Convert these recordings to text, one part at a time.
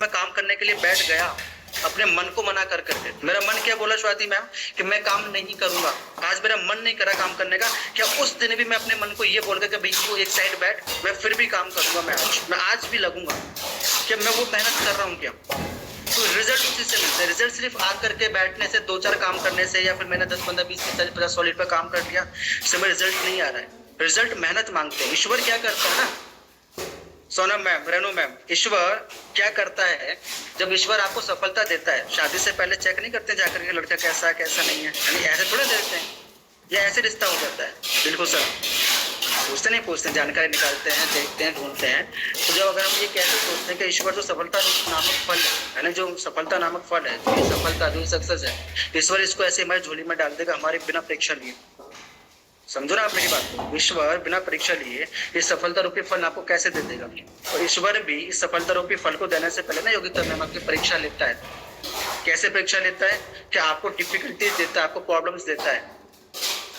मैं काम करने के लिए बैठ गया अपने मन को मना कर करके। मेरा मन क्या बोला स्वाति मैम कि मैं काम नहीं करूंगा, आज मेरा मन नहीं करा काम करने का, क्या उस दिन भी मैं अपने मन को ये बोल के भाई तू एक साइड बैठ, मैं फिर भी काम करूंगा, मैं आज भी लगूंगा, क्या मैं वो मेहनत कर रहा हूँ क्या? तो रिजल्ट उसी से मिलते हैं। रिजल्ट सिर्फ आ करके बैठने से, 2-4 काम करने से, या फिर मैंने 10, 15, 20, 30, 40, 50 सॉलिड पे काम कर लिया, इससे में रिजल्ट नहीं आ रहा है। रिजल्ट मेहनत मांगते हैं। ईश्वर क्या करता है ना सोनम मैम, रेनू मैम, ईश्वर क्या करता है, जब ईश्वर आपको सफलता देता है, शादी से पहले चेक नहीं करते जाकर के लड़का कैसा कैसा नहीं है, यानी ऐसे थोड़ा देते हैं, या ऐसे रिश्ता हो जाता है? बिल्कुल सर, पूछते नहीं, पूछते जानकारी निकालते हैं, देखते हैं, ढूंढते हैं। तो जब अगर हम ये कैसे सोचते हैं कि ईश्वर जो सफलता नामक फल है ना, जो सफलता नामक फल है, जो सफलता, जो सक्सेस है, ईश्वर इसको ऐसे हमारी झोली में डाल देगा हमारे बिना परीक्षा लिए। समझो ना आप मेरी बात को, ईश्वर बिना परीक्षा लिए इस सफलता रूपी फल आपको कैसे दे देगा? और ईश्वर भी इस सफलता रूपी फल को देने से पहले ना योग्यता में आपकी परीक्षा लेता है। कैसे परीक्षा लेता है? कि आपको डिफिकल्टीज देता है, आपको प्रॉब्लम्स देता है।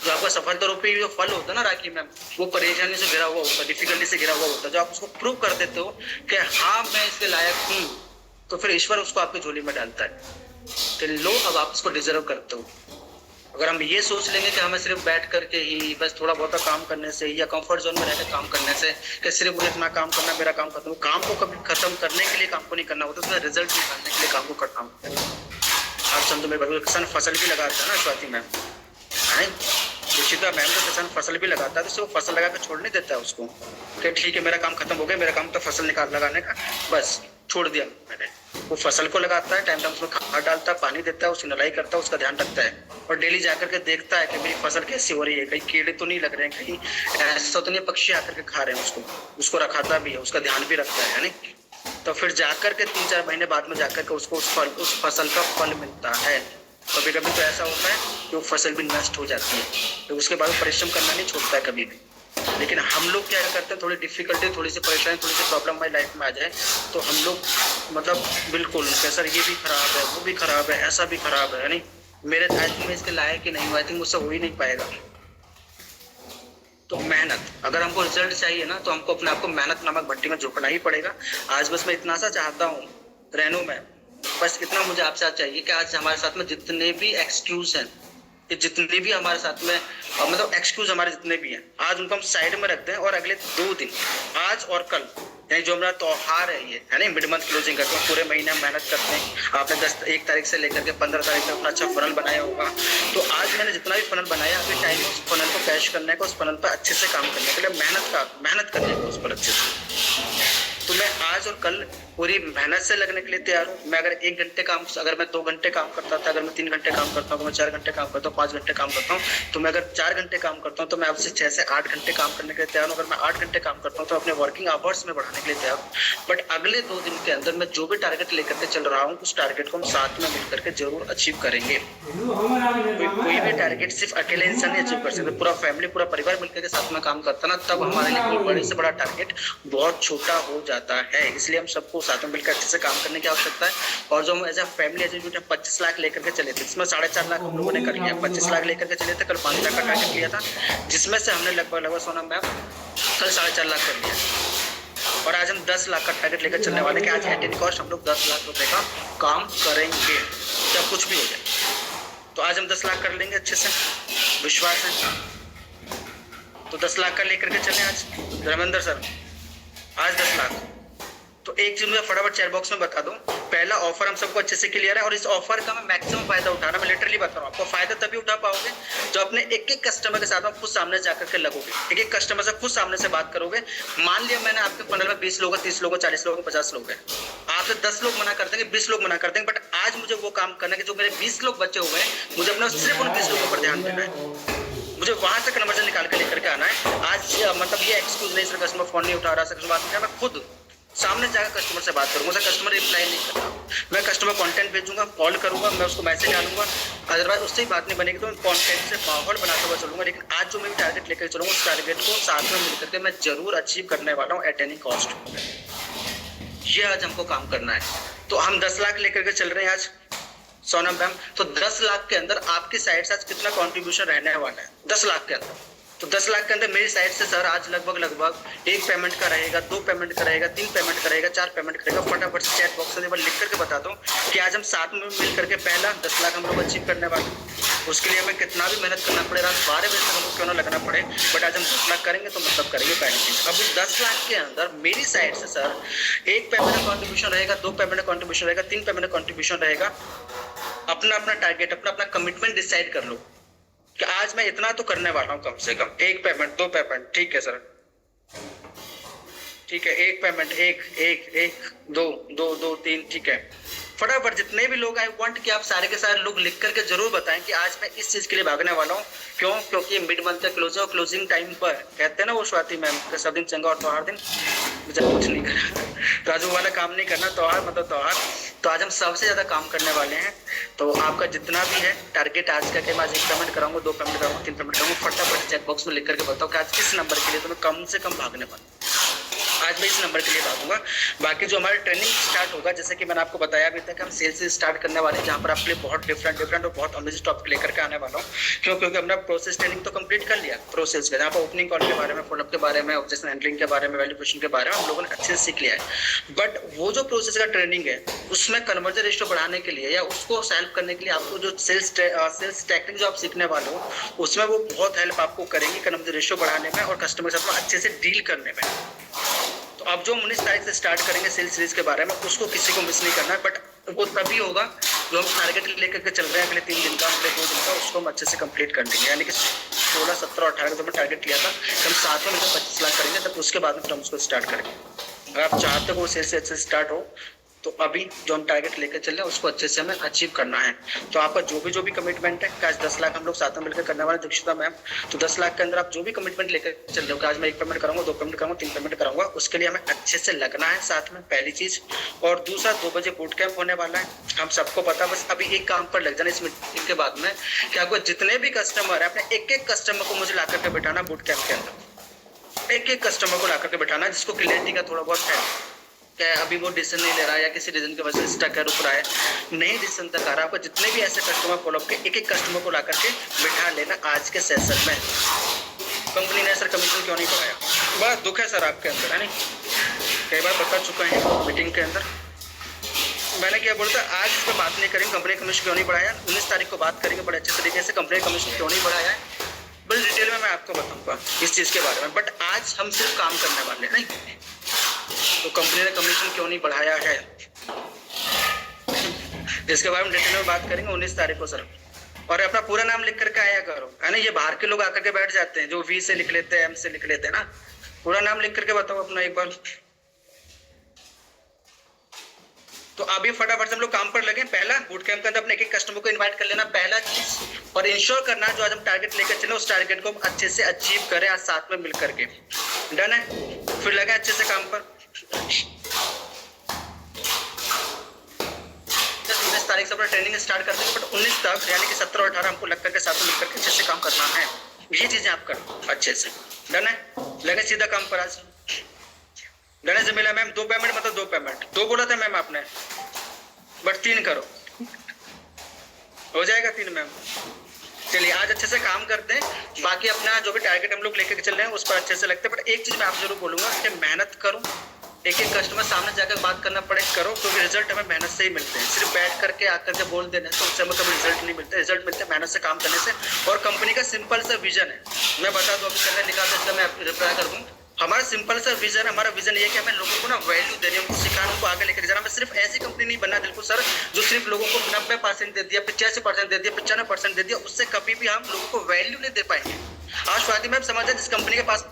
जो आपका सफलता रूपी जो फल होता है ना राखी मैम, वो परेशानी से घिरा हुआ होता है, डिफिकल्टी से घिरा हुआ होता है। जो आप उसको प्रूव कर देते हो कि हाँ मैं इसके लायक हूँ, तो फिर ईश्वर उसको आपकी झोली में डालता है कि लो अब आप उसको डिजर्व करते हो। अगर हम ये सोच लेंगे कि हमें सिर्फ बैठ करके ही बस थोड़ा बहुत काम करने से, या कंफर्ट जोन में रहकर काम करने से, कि सिर्फ मुझे इतना काम करना, मेरा काम खत्म, काम को कभी खत्म करने के लिए काम को नहीं करना होता, उसमें रिजल्ट निकालने के लिए काम को करना होता है। आप समझो मेरे बाबू, किसान फसल भी लगाता है ना स्वाति मैम, है रुचिता मैम, तो किसान फसल भी लगाता है, तो वो फसल लगा कर छोड़ नहीं देता है उसको कि ठीक है मेरा काम खत्म हो गया, मेरा काम तो फसल निकाल लगाने का, बस छोड़ दिया मैंने। वो फसल को लगाता है, टाइम टाइम उसमें खाद डालता है, पानी देता है, उसकी नलाई करता है, उसका ध्यान रखता है, और डेली जाकर के देखता है कि मेरी फसल कैसी हो रही है, कहीं कीड़े तो नहीं लग रहे हैं, कहीं ऐसा तो नहीं पक्षी आकर के खा रहे हैं उसको रखाता भी है, उसका ध्यान भी रखता है नहीं? तो फिर जाकर के 3-4 महीने बाद में जाकर के उसको उस फसल का फल मिलता है। कभी कभी तो ऐसा होता है कि वो फसल भी नष्ट हो जाती है, तो उसके बाद परिश्रम करना नहीं छोड़ता है कभी भी। लेकिन हम लोग क्या करते हैं, थोड़ी डिफिकल्टी, थोड़ी सी परेशानी, थोड़ी सी प्रॉब्लम हमारी लाइफ में आ जाए, तो हम लोग मतलब बिल्कुल सर ये भी खराब है, वो भी खराब है, ऐसा भी खराब है नहीं, मेरे आई थिंक मैं इसके लायक ही नहीं हूँ, आई थिंक मुझसे हो ही नहीं पाएगा। तो मेहनत, अगर हमको रिजल्ट चाहिए ना, तो हमको अपने आप को मेहनत नामक भट्टी में झोंकना ही पड़ेगा। आज बस मैं इतना सा चाहता हूँ रेनू में, बस इतना मुझे आपसे चाहिए कि आज हमारे साथ में जितने भी एक्सक्यूज हैं, जितने भी हमारे साथ में मतलब एक्सक्यूज हमारे जितने भी हैं, आज उनको हम साइड में रखते हैं, और अगले 2 दिन, आज और कल, यानी जो हमारा त्योहार है ये है ना, मिड मंथ क्लोजिंग करते हैं, पूरे महीने हम मेहनत करते हैं। आपने 1 तारीख से लेकर के 15 तारीख तक अपना अच्छा फनल बनाया होगा, तो आज मैंने जितना भी फनल बनाया, अभी टाइम उस फनल को कैश करने का, उस फनल पर अच्छे से काम करने के लिए, मेहनत करने को उस पर अच्छे से। तो मैं आज और कल पूरी मेहनत से लगने के लिए तैयार हूँ। मैं अगर 1 घंटे काम, अगर मैं 2 घंटे काम करता था, अगर मैं 3 घंटे काम करता हूँ, मैं 4 घंटे काम करता हूँ, 5 घंटे काम करता हूँ, तो मैं अगर 4 घंटे काम करता हूँ, तो मैं आपसे 6 से 8 घंटे काम करने के लिए तैयार हूँ। अगर मैं 8 घंटे काम करता हूँ, तो अपने वर्किंग आवर्स में बढ़ाने के लिए तैयार हूँ। बट अगले 2 दिन के अंदर मैं जो भी टारगेट लेकर के चल रहा हूँ, उस टारगेट को हम साथ में मिलकर के जरूर अचीव करेंगे। कोई भी टारगेट सिर्फ अकेले इंसान नहीं अचीव कर सकते, पूरा फैमिली, पूरा परिवार मिलकर के साथ में काम करता ना, तब हमारे लिए कोई बड़े से बड़ा टारगेट बहुत छोटा हो जाता है। इसलिए हम सबको साथ में मिलकर अच्छे से काम करने की आवश्यकता है। और जो हम as a family as 25 lakh लेकर के चले थे, जिसमें 4.5 लाख हम लोगों ने कर लिया, 25 लाख लेकर के चले थे, कल 5 लाख का टारगेट लिया था, जिसमें से हमने लगभग सोनम मैम कल 4.5 लाख कर लिया, और आज हम 10 लाख का टारगेट लेकर चलने वाले कि आज एट एनी कॉस्ट हम लोग 10 लाख रुपए का काम करेंगे, जब कुछ भी हो जाए। तो आज हम 10 लाख कर लेंगे अच्छे से, विश्वास है। तो 10 लाख का लेकर के चले आज धर्मेंद्र सर, आज 10 लाख। तो एक चीज मुझे फटाफट चैट बॉक्स में बता दो, पहला ऑफर हम सबको अच्छे से क्लियर है, और इस ऑफर का मैं मैक्सिमम फायदा उठाना, मैं लिटरली बता रहा हूँ, आपको फायदा तभी उठा पाओगे जो अपने एक एक कस्टमर के साथ आप खुद सामने जाकर के लगोगे, एक एक कस्टमर से खुद सामने से बात करोगे। मान लिया मैंने आपके फनल में 20 लोग, 30 लोग, 40 लोग, 50 लोग है, आपसे 10 लोग मना कर देंगे, 20 लोग मना कर देंगे, बट आज मुझे वो काम करना है कि जो मेरे 20 लोग बचे हुए हैं, मुझे अपना सिर्फ उन 20 लोगों पर ध्यान देना है, मुझे वहां से कन्वर्जन निकाल के लेकर के आना है। आज मतलब ये एक्सक्यूज नहीं, सर कस्टमर फोन नहीं उठा रहा, सर बात नहीं, मैं खुद सामने जाकर कस्टमर से बात करूंगा, सर कस्टमर रिप्लाई नहीं कर रहा, मैं कस्टमर कंटेंट भेजूंगा, कॉल करूंगा, मैं उसको मैसेज डालूंगा, अदरवाइज उससे ही बात नहीं बनेगी, तो मैं कंटेंट से माहौल बनाते हुए चलूंगा। लेकिन आज जो मैं टारगेट लेकर चलूंगा, उस टारगेट को साथ में मिलकर के मैं जरूर अचीव करने वाला हूँ एट एनी कॉस्ट। ये आज हमको काम करना है। तो हम 10 लाख लेकर के चल रहे हैं आज सोनम मैम, तो 10 लाख के अंदर आपकी साइड से आज कितना कॉन्ट्रीब्यूशन रहने वाला है? 10 लाख के अंदर तो 10 लाख के अंदर मेरी साइड से सर आज लगभग 1 पेमेंट का रहेगा, 2 पेमेंट का रहेगा, 3 पेमेंट का रहेगा, 4 पेमेंट करेगा। फटाफट से चैट बॉक्स में एक बार लिख करके बताता हूँ कि आज हम साथ में मिल करके पहला 10 लाख हम लोग अचीव करने वाले हैं। उसके लिए हमें कितना भी मेहनत करना पड़े, रात 12 बजे तक हमको क्यों ना लगना पड़े, बट आज हम 10 लाख करेंगे तो मतलब करेंगे पहली चीज। अब उस 10 लाख के अंदर मेरी साइड से सर 1 पेमेंट का कॉन्ट्रीब्यूशन रहेगा, 2 पेमेंट का कॉन्ट्रीब्यूशन रहेगा, 3 पेमेंट का कॉन्ट्रीब्यूशन रहेगा। अपना अपना टारगेट, अपना अपना कमिटमेंट डिसाइड कर लो कि आज मैं इतना तो करने वाला हूँ, कम से कम 1 पेमेंट, 2 पेमेंट, ठीक है सर, ठीक है, 1 पेमेंट, एक, 2, 3, ठीक है। फटाफट जितने भी लोग, आई वांट कि आप सारे के सारे लोग लिख करके जरूर बताएं कि आज मैं इस चीज के लिए भागने वाला हूँ। क्यों? क्योंकि मिड मंथ का क्लोज है और क्लोजिंग टाइम पर कहते हैं ना वो स्वाति मैम के सब दिन चंगा और त्योहार दिन जब कुछ नहीं करा तो आज वो वाला काम नहीं करना, त्योहार मतलब त्योहार। तो आज हम सबसे ज्यादा काम करने वाले हैं। तो आपका जितना भी है टारगेट आज का, मैं आज 1 पेमेंट कराऊंगा, 2 पेमेंट कराऊंगा, 3 पेमेंट कराऊंगा, फटाफट चेक बॉक्स में लिख करके बताओ कि आज किस नंबर के लिए तो मैं कम से कम भागने वाला। आज मैं इस नंबर के लिए भागूंगा। बाकी जो हमारा ट्रेनिंग स्टार्ट होगा, जैसे कि मैंने आपको बताया अभी तक, हम सेल्स से स्टार्ट करने वाले हैं, जहाँ पर आपके लिए बहुत डिफरेंट और बहुत अमेजिंग टॉपिक लेकर के आने वाला हूँ। क्योंकि हमने प्रोसेस ट्रेनिंग तो कंप्लीट कर लिया प्रोसेस का, जहाँ पर ओपनिंग कॉल के बारे में, फॉलोअप के बारे में, ऑब्जेक्शन हैंडलिंग के बारे में, वैल्यूएशन के बारे में हम लोगों ने अच्छे से सीख लिया है। बट वो जो प्रोसेस का ट्रेनिंग है उसमें कन्वर्जन रेशियो बढ़ाने के लिए या उसको हेल्प करने के लिए आपको जो सेल्स टेक्निक जो आप सीखने वाले हो उसमें वो बहुत हेल्प आपको करेंगी कन्वर्जन रेशियो बढ़ाने में और कस्टमर के साथ में अच्छे से डील करने में। तो अब जो 19 तारीख से स्टार्ट करेंगे सेल्स सीरीज के बारे में, उसको किसी को मिस नहीं करना है। बट वो तभी होगा जो हम टारगेट लेकर के चल रहे हैं अगले 3 दिन का, अगले 2 दिन का, उसको हम अच्छे से कंप्लीट कर लेंगे। यानी कि 16, 17 और 18 का जो हमने टारगेट लिया था हम साथ में मिलकर 25 लाख करेंगे, तब उसके बाद में फिर हम उसको स्टार्ट करेंगे। अगर आप चाहते हो वो सेल्स अच्छे से स्टार्ट हो तो अभी जो हम टारगेट लेकर चल रहे हैं उसको अच्छे से हमें अचीव करना है। तो आपका जो भी कमिटमेंट है, आज 10 लाख हम लोग साथ में मिलकर करने वाले दीक्षिता मैम, तो 10 लाख के अंदर आप जो भी कमिटमेंट लेकर चल रहे हो कि आज मैं 1 पेमेंट कराऊंगा, 2 पेमेंट कराऊंगा, 3 पेमेंट कराऊंगा, उसके लिए हमें अच्छे से लगना है साथ में, पहली चीज। और दूसरा 2 बजे बूट कैंप होने वाला है, हम सबको पता। बस अभी एक काम पर लग जाना इस मीटिंग के बाद में कि आपको जितने भी कस्टमर है अपने एक कस्टमर को मुझे ला करके बैठाना बूट कैंप के अंदर, एक कस्टमर को ला करके बैठाना जिसको क्लियरिटी का थोड़ा बहुत है, क्या अभी वो डिसीजन नहीं ले रहा है या किसी रीजन की वजह से स्टक है, रुक रहा है, नहीं डिसीजन तक आ रहा है। आपको जितने भी ऐसे कस्टमर फॉलो के एक कस्टमर को ला करके बिठा लेना आज के सेशन में। कंपनी ने सर कमीशन क्यों नहीं बढ़ाया, बड़ा दुख है सर आपके अंदर, है नहीं? कई बार बता चुका है मीटिंग के अंदर, मैंने क्या बोलता आज इस पर बात नहीं करेंगे कंपनी कमीशन क्यों नहीं बढ़ाया। 19 तारीख को बात करेंगे बड़े अच्छे तरीके से कंपनी कमीशन क्यों नहीं बढ़ाया है, बड़ी डिटेल में मैं आपको बताऊंगा इस चीज के बारे में। बट आज हम सिर्फ काम करने वाले नहीं, तो कंपनी ने कमीशन क्यों नहीं बढ़ाया है इसके बारे में डिटेल में बात करेंगे 19 तारीख को सर। और अपना पूरा नाम लिख करके आया करो, है ना? ये बाहर के लोग आकर के बैठ जाते हैं जो वी से लिख लेते हैं, एम से लिख लेते हैं ना। पूरा नाम लिख करके बताओ अपना एक बार। तो अभी फटाफट से हम लोग काम पर लगे। पहला बूट कैंप के अंदर अपने एक कस्टमर को इनवाइट कर लेना, पहला चीज। और इंश्योर करना जो आज हम टारगेट लेकर चले उस टारगेट को हम अच्छे से अचीव करें आज साथ में मिल करके। डन है? फिर लगे अच्छे से काम पर। 19 तारीख से अपना ट्रेनिंग स्टार्ट कर देंगे, बट 19 तक यानी कि 17 और 18 हमको लग करके साथ में मिल करके अच्छे से काम करना है। ये चीजें आप करो अच्छे से। डन है? लगे सीधा काम पर आज। डन से मिला मैम 2 पेमेंट मतलब 2 पेमेंट, 2 बोला था मैम आपने, बट 3 करो, हो जाएगा 3 मैम। चलिए आज अच्छे से काम करते हैं। बाकी अपना जो भी टारगेट हम लोग लेकर चल रहे हैं उस पर अच्छे से लगते हैं। बट एक चीज मैं आप जरूर बोलूंगा कि मेहनत करो, एक कस्टमर सामने जाकर बात करना पड़े करो, क्योंकि रिजल्ट हमें मेहनत से ही मिलते हैं। सिर्फ बैठ करके आकर के बोल देने तो उससे हमें कभी रिजल्ट नहीं मिलते। रिजल्ट मिलते हैं मेहनत से काम करने से। और कंपनी का सिंपल सा विजन है, मैं बता दूं अभी करने लिखा था इसलिए मैं रिप्लाई कर दूं। हमारा सिंपल सा विजन है, हमारा विजन ये है कि हमें लोगों को ना वैल्यू दे रही है, उनको सिखाना, उनको आगे लेकर जाना। हमें सिर्फ ऐसी कंपनी नहीं बनना दिलकुल सर जो सिर्फ लोगों को 90% दे दिया, 85% दे दिया, 95% दे दिया, उससे कभी भी हम लोगों को वैल्यू नहीं दे पाएंगे। आज स्वाति मैम समझ जिस कंपनी के पास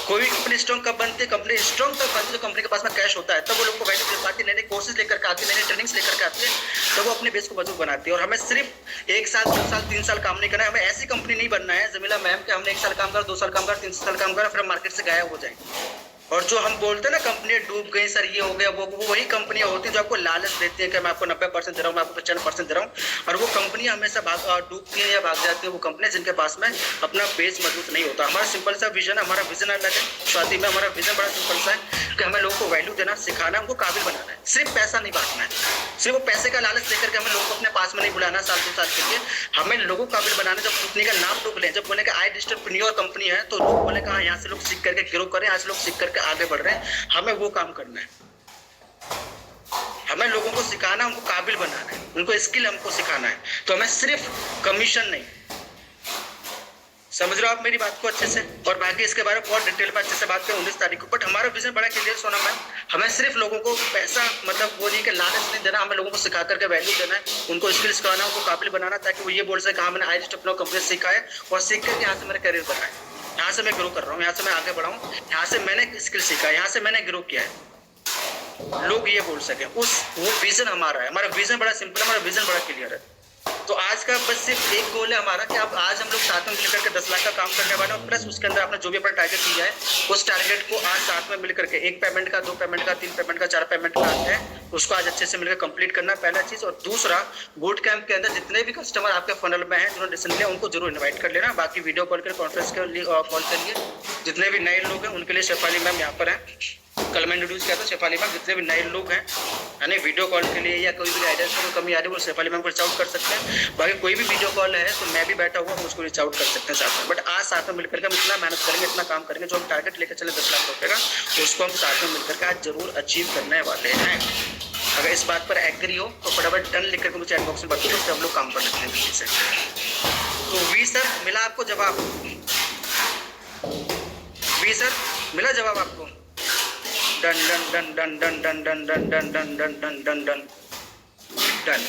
कोई भी कंपनी स्ट्रॉन्ग कब बनती है, कंपनी स्ट्रॉन्ग तब बनती है जो कंपनी के पास में कैश होता है, तब वो लोग को वैल्यू दे पाती है, नए नए कोर्सेज लेकर के आती है, नए नए ट्रेनिंग्स लेकर के आती है, तब वो अपने बेस को मजबूत बनाती है। और हमें सिर्फ 1 साल 2 साल 3 साल काम नहीं करना है, हमें ऐसी कंपनी नहीं बनना है जमीला मैम कि हमने 1 साल काम करा, 2 साल काम करा, 3 साल काम करा, फिर हम मार्केट से गायब हो जाएंगे और जो हम बोलते हैं ना कंपनी डूब गई सर, ये हो गया, वो वही कंपनियां होती हैं जो आपको लालच देती हैं कि मैं आपको 90% दे रहा हूँ, मैं आपको 95% दे रहा हूँ, और वो कंपनियां हमेशा डूबती हैं या भाग जाती है। वो कंपनियां जिनके पास में अपना बेस मजबूत नहीं होता। हमारा सिंपल सा विजन, हमारा विजन अलग है स्वाति में। हमारा विजन बड़ा सिंपल सा है कि हमें लोगों को वैल्यू देना, सिखाना, उनको काबिल बनाना है, सिर्फ पैसा नहीं बांटना है, सिर्फ वो पैसे का लालच देकर के हमें लोगों को अपने पास में नहीं बुलाना साल 2 साल के लिए। हमें लोगों को काबिल बनाना, जब कंपनी का नाम लोग लें, जब बोले कि आई डिस्टरप्रेन्योर कंपनी है, तो लोग बोले कि हाँ यहाँ से लोग सीख करके ग्रो करें, यहाँ से लोग सीख करके आगे बढ़ रहे हैं। हमें वो काम करना है, हमें लोगों को सिखाना, उनको काबिल बनाना है, उनको स्किल हमको सिखाना है। तो हमें सिर्फ कमीशन नहीं, समझ रहे हो आप मेरी बात को अच्छे से। और बाकी इसके बारे में बहुत डिटेल में अच्छे से बात करें 19 तारीख को। बट हमारा विजन बड़ा क्लियर सोना मैम, हमें सिर्फ लोगों को पैसा मतलब वो नहीं कि लालच नहीं देना, हमें लोगों को सिखा करके वैल्यू देना है, उनको स्किल्स सिखाना, उनको काबिल बनाना, ताकि वो ये बोल सके हाँ मैंने आई अपना कंपनी सीखा है और सीख करके यहाँ से मेरा करियर बना है, यहाँ से मैं ग्रो कर रहा हूँ, यहाँ से मैं आगे बढ़ा हूँ, यहाँ से मैंने स्किल सीखा है, यहाँ से मैंने ग्रो किया है, लोग ये बोल सके। वो विजन हमारा है। हमारा विजन बड़ा सिंपल है, हमारा विजन बड़ा क्लियर है। तो आज का बस सिर्फ एक गोल है हमारा कि अब आज हम लोग साथ में मिलकर के 10 लाख का काम करने वाले हैं, प्लस उसके अंदर आपने जो भी अपना टारगेट दिया है उस टारगेट को आज साथ में मिलकर के 1 पेमेंट का, 2 पेमेंट का, 3 पेमेंट का, 4 पेमेंट का है, उसको आज अच्छे से मिलकर कंप्लीट करना, पहला चीज। और दूसरा, बूट कैंप के अंदर जितने भी कस्टमर आपके फनल में हैं जिन्होंने डिसीजन लिया, उनको जरूर इन्वाइट कर लेना। बाकी वीडियो कॉल कर, कॉन्फ्रेंस के लिए कॉल करिए। जितने भी नए लोग हैं उनके लिए शेफाली मैम यहाँ पर है। कल मैं इंट्रोड्यूस किया था शेफाली मैम। जितने भी नए लोग हैं यानी वीडियो कॉल के लिए या कोई भी गाइडेंस में कमी आ रही है वो शेफाली मैम को रीच आउट कर सकते हैं। बाकी कोई भी वीडियो कॉल है तो मैं भी बैठा हुआ हूँ, उसको रीच आउट कर सकते हैं साथ में। बट आज साथ में मिलकर के हम इतना मेहनत करेंगे, इतना काम करेंगे, जो हम टारगेट लेकर चले 10 लाख रुपए का, उसको हम साथ में मिलकर के आज जरूर अचीव करने वाले हैं। अगर इस बात पर एग्री हो तो फटाफट डन लिख करके मुझे चैट बॉक्स में बता दो, उससे हम लोग काम कर लेते हैं जल्दी से। तो वी सर मिला आपको जवाब? वी सर मिला जवाब आपको? Done done done done done done done done done done done done done done.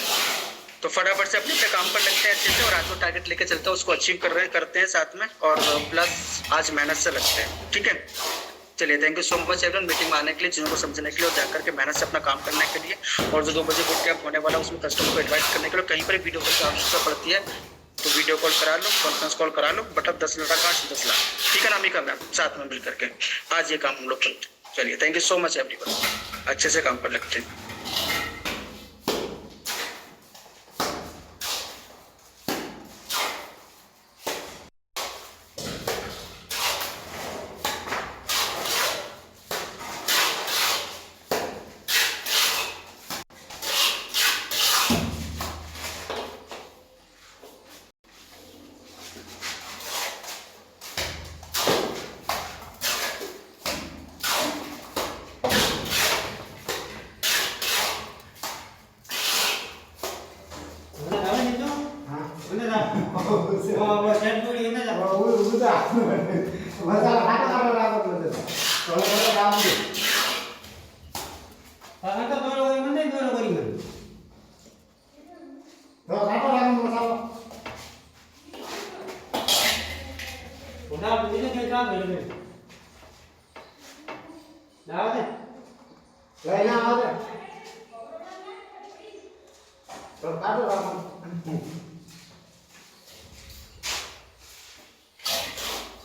तो फटाफट से अपने पे काम पर लगते हैं अच्छे से, और आज जो टारगेट लेके चलते हैं उसको अचीव करते हैं साथ में, और प्लस आज मेहनत से लगते हैं। ठीक है, चलिए thank you so much everyone meeting में आने के लिए, चीज़ों को समझने के लिए, और जाकर के मेहनत से अपना काम करने के लिए। और जो 2 बजे बुक कैंप होने वाला है उसमें कस्टमर को एडवाइस करने के लिए कहीं पर वीडियो कॉल की आवश्यकता पड़ती है तो वीडियो कॉल करा लो, कॉन्फ्रेंस कॉल करा लो। बट अब 10 लाख का 10 लाख, ठीक है ना अमिका मैम, साथ में मिल करके आज ये काम हम लोग करते हैं। चलिए thank you so much everyone, अच्छे से काम पर लगते हैं।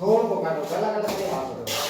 छोड़ को काटो, गला काटो, हाथ